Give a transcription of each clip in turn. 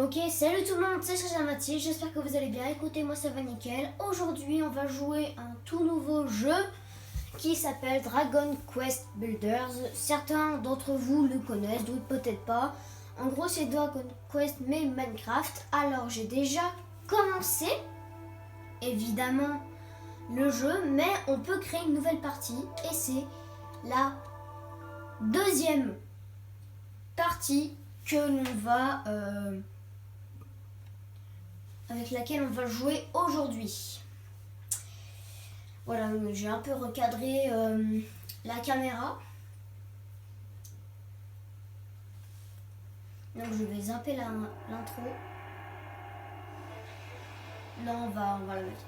Ok, salut tout le monde, c'est Shazam Mathilde, j'espère que vous allez bien. Écoutez, moi ça va nickel. Aujourd'hui, on va jouer un tout nouveau jeu qui s'appelle Dragon Quest Builders. Certains d'entre vous le connaissent, d'autres peut-être pas. En gros, c'est Dragon Quest mais Minecraft. Alors, j'ai déjà commencé, évidemment, le jeu, mais on peut créer une nouvelle partie et c'est la deuxième partie que l'on va... avec laquelle on va jouer aujourd'hui. Voilà, j'ai un peu recadré la caméra. Donc je vais zapper l'intro. Non, on va la mettre.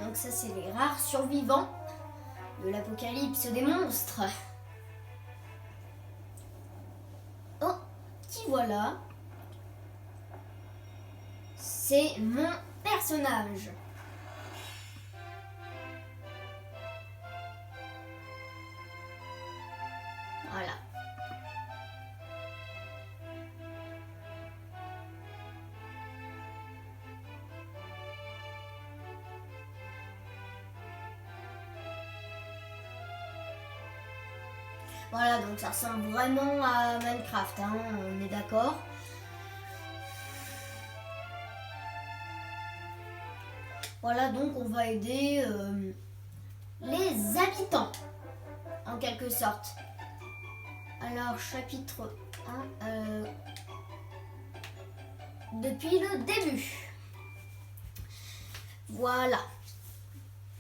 Donc ça, c'est les rares survivants de l'apocalypse des monstres. Oh, qui voilà. C'est mon personnage. Voilà. Voilà, donc ça ressemble vraiment à Minecraft, hein, on est d'accord. Voilà, donc on va aider les habitants, en quelque sorte. Alors, chapitre 1, depuis le début. Voilà.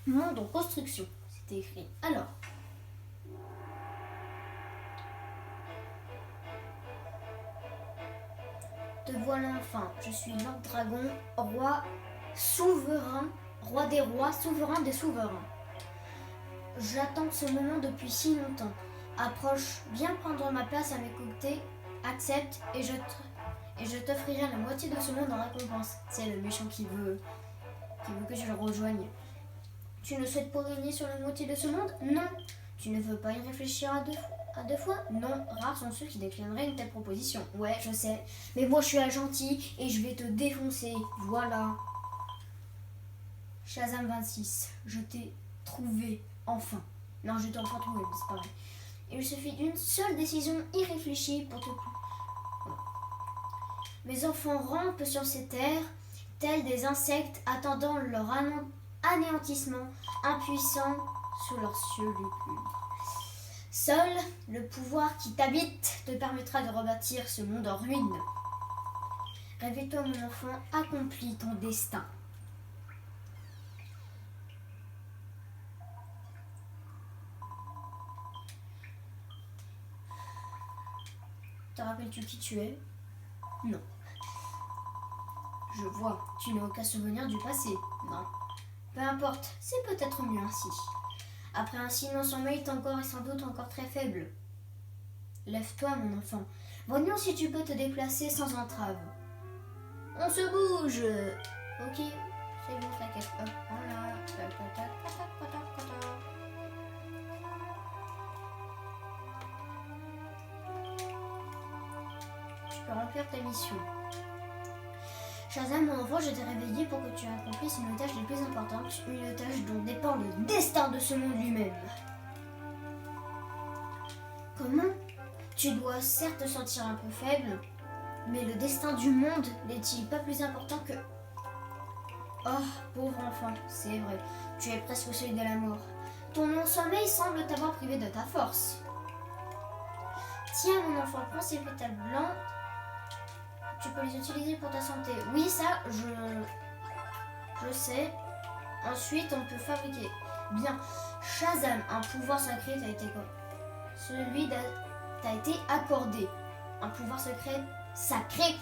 Monde en construction, c'était écrit. Alors. Te voilà enfin, je suis Lord Dragon, roi souverain, roi des rois, souverain des souverains. J'attends ce moment depuis si longtemps. Approche, viens prendre ma place à mes côtés, accepte et je t'offrirai la moitié de ce monde en récompense. C'est le méchant qui veut que je le rejoigne. Tu ne souhaites pas régner sur la moitié de ce monde? Non. Tu ne veux pas y réfléchir à deux fois? Non, rares sont ceux qui déclineraient une telle proposition. Ouais, je sais. Mais moi, je suis un gentil et je vais te défoncer. Voilà. Shazam 26, je t'ai trouvé, enfin. Non, je t'ai enfin trouvé, mais c'est pas vrai. Il suffit d'une seule décision irréfléchie pour te... Mes enfants rampent sur ces terres, tels des insectes attendant leur anéantissement, impuissants sous leurs cieux lugubres. Seul le pouvoir qui t'habite te permettra de rebâtir ce monde en ruine. Réveille-toi, mon enfant, accomplis ton destin. Te rappelles-tu qui tu es? Non. Je vois, tu n'as aucun souvenir du passé. Non. Peu importe, c'est peut-être mieux ainsi. Après un si long sommeil, ton corps est sans doute encore très faible. Lève-toi, mon enfant. Voyons si tu peux te déplacer sans entrave. On se bouge. Ok, c'est bon, t'inquiète pas. Voilà. Tu peux remplir ta mission. Shazam, mon enfant, je t'ai réveillé pour que tu accomplisses une tâche des plus importantes, une tâche dont dépend le destin de ce monde lui-même. Comment? Tu dois certes te sentir un peu faible, mais le destin du monde n'est-il pas plus important que... Oh, pauvre enfant, c'est vrai, tu es presque au seuil de la mort. Ton non-sommeil semble t'avoir privé de ta force. Tiens, mon enfant, prends ces pétales blancs. Tu peux les utiliser pour ta santé. Oui, ça, je sais. Ensuite, on peut fabriquer. Bien. Shazam, un pouvoir sacré t'a été accordé. Un pouvoir secret sacré.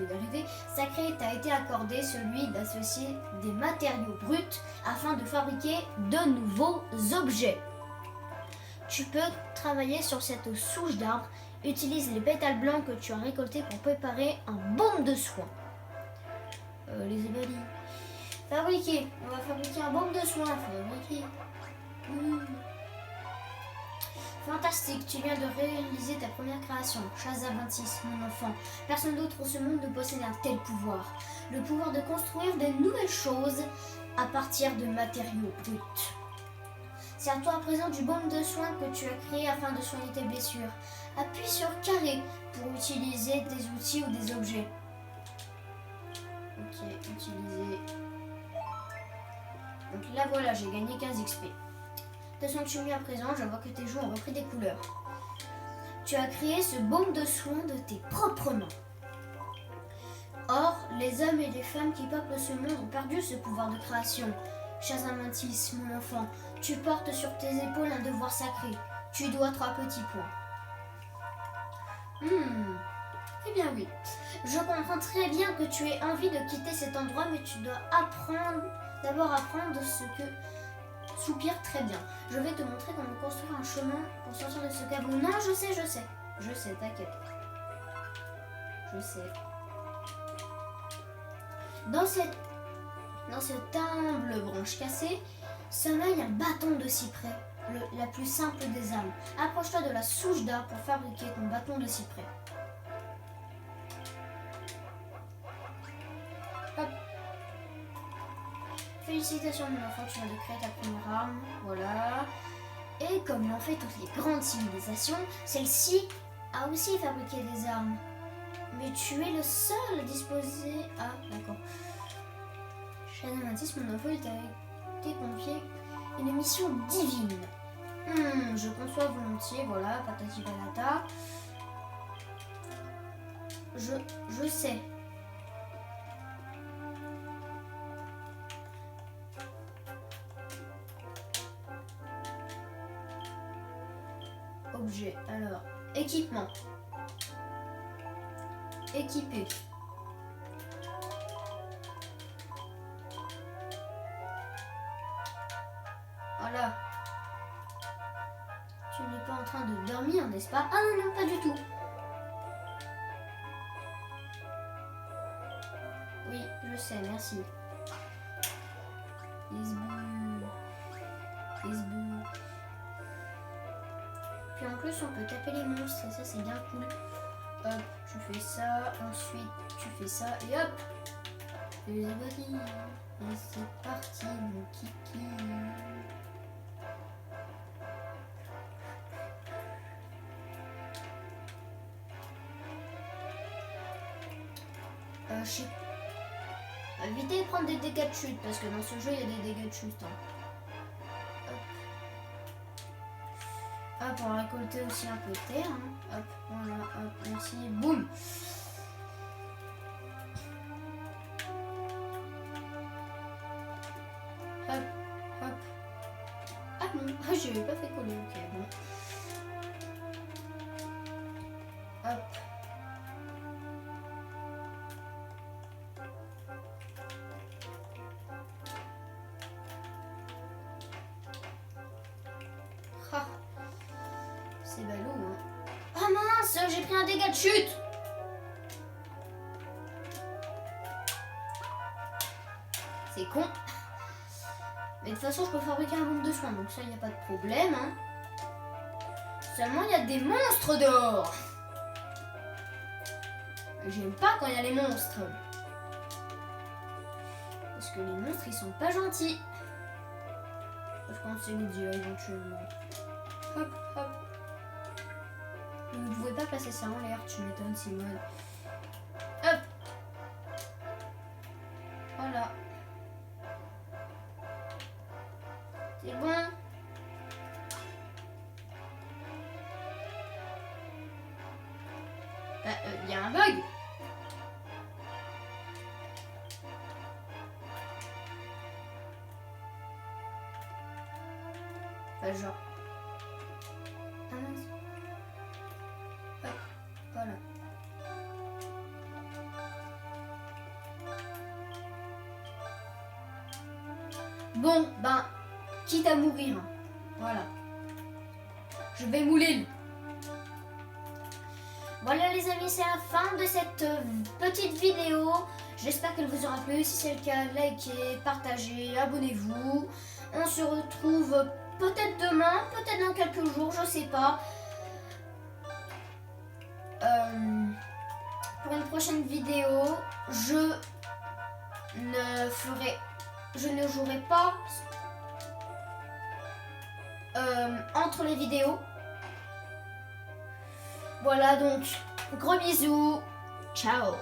dérivés sacrés t'a été accordé, celui d'associer des matériaux bruts afin de fabriquer de nouveaux objets. Tu peux travailler sur cette souche d'arbre. Utilise les pétales blancs que tu as récoltés pour préparer un baume de soin. Les ébadis. Fabriquer. On va fabriquer un baume de soin. Fabriquer. Fantastique, tu viens de réaliser ta première création. Shazam26, mon enfant. Personne d'autre au ce monde ne possède un tel pouvoir. Le pouvoir de construire de nouvelles choses à partir de matériaux bruts. C'est à toi à présent du baume de soin que tu as créé afin de soigner tes blessures. Appuie sur carré pour utiliser des outils ou des objets. Ok, utiliser. Donc là voilà, j'ai gagné 15 XP. Te sens-tu mieux à présent? Je vois que tes joues ont repris des couleurs. Tu as créé ce baume de soin de tes propres mains. Or, les hommes et les femmes qui peuplent ce monde ont perdu ce pouvoir de création. Shazam26, mon enfant, tu portes sur tes épaules un devoir sacré. Tu dois 3 petits points. Eh bien oui. Je comprends très bien que tu aies envie de quitter cet endroit, mais tu dois d'abord apprendre ce que soupire très bien. Je vais te montrer comment construire un chemin pour sortir de ce caveau. Non, je sais, t'inquiète. Je sais. Dans cette humble branche cassée, sommeille un bâton de cyprès, la plus simple des armes. Approche-toi de la souche d'arbre pour fabriquer ton bâton de cyprès. Hop. Félicitations mon enfant, tu viens de créer ta première arme. Voilà. Et comme l'ont fait toutes les grandes civilisations, celle-ci a aussi fabriqué des armes. Mais tu es le seul à disposer... Ah, d'accord. Shazam26, mon enfant, il t'a été confié une mission divine. Je conçois volontiers, voilà, patati patata. Je sais. Objet, alors, équipement. Équipé. Voilà. Tu n'es pas en train de dormir, n'est-ce pas? Ah non, non, pas du tout. Oui, je sais, merci. Puis en plus, on peut taper les monstres et ça, c'est bien cool. Hop, tu fais ça, ensuite tu fais ça et hop, les abris. Et c'est parti, mon kiki. Évitez de prendre des dégâts de chute parce que dans ce jeu il y a des dégâts de chute. Hop, on va récolter aussi un peu de terre. Hop, voilà, hop, merci, boum. Hop, hop. Ah bon, je n'avais pas fait coller, ok, bon. Hop. Ah. C'est ballot, hein. Ah mince, j'ai pris un dégât de chute. C'est con. Mais de toute façon, je peux fabriquer un baume de soin, donc ça, il n'y a pas de problème. Hein. Seulement, il y a des monstres dehors. J'aime pas quand il y a les monstres. Parce que les monstres, ils sont pas gentils. Sauf quand c'est midi, éventuellement. Hop, hop. Vous ne pouvez pas passer ça en l'air, tu m'étonnes, Simone. Hop. Voilà. C'est bon. Il y a un bug. Enfin, genre. Ah mince. Hop, voilà. Bon, ben, quitte à mourir. Voilà. Je vais mouler. Voilà les amis, c'est la fin de cette petite vidéo. J'espère qu'elle vous aura plu. Si c'est le cas, likez, partagez, abonnez-vous. On se retrouve peut-être demain, peut-être dans quelques jours, je sais pas. Pour une prochaine vidéo, je ne jouerai pas entre les vidéos. Voilà donc, gros bisous, ciao.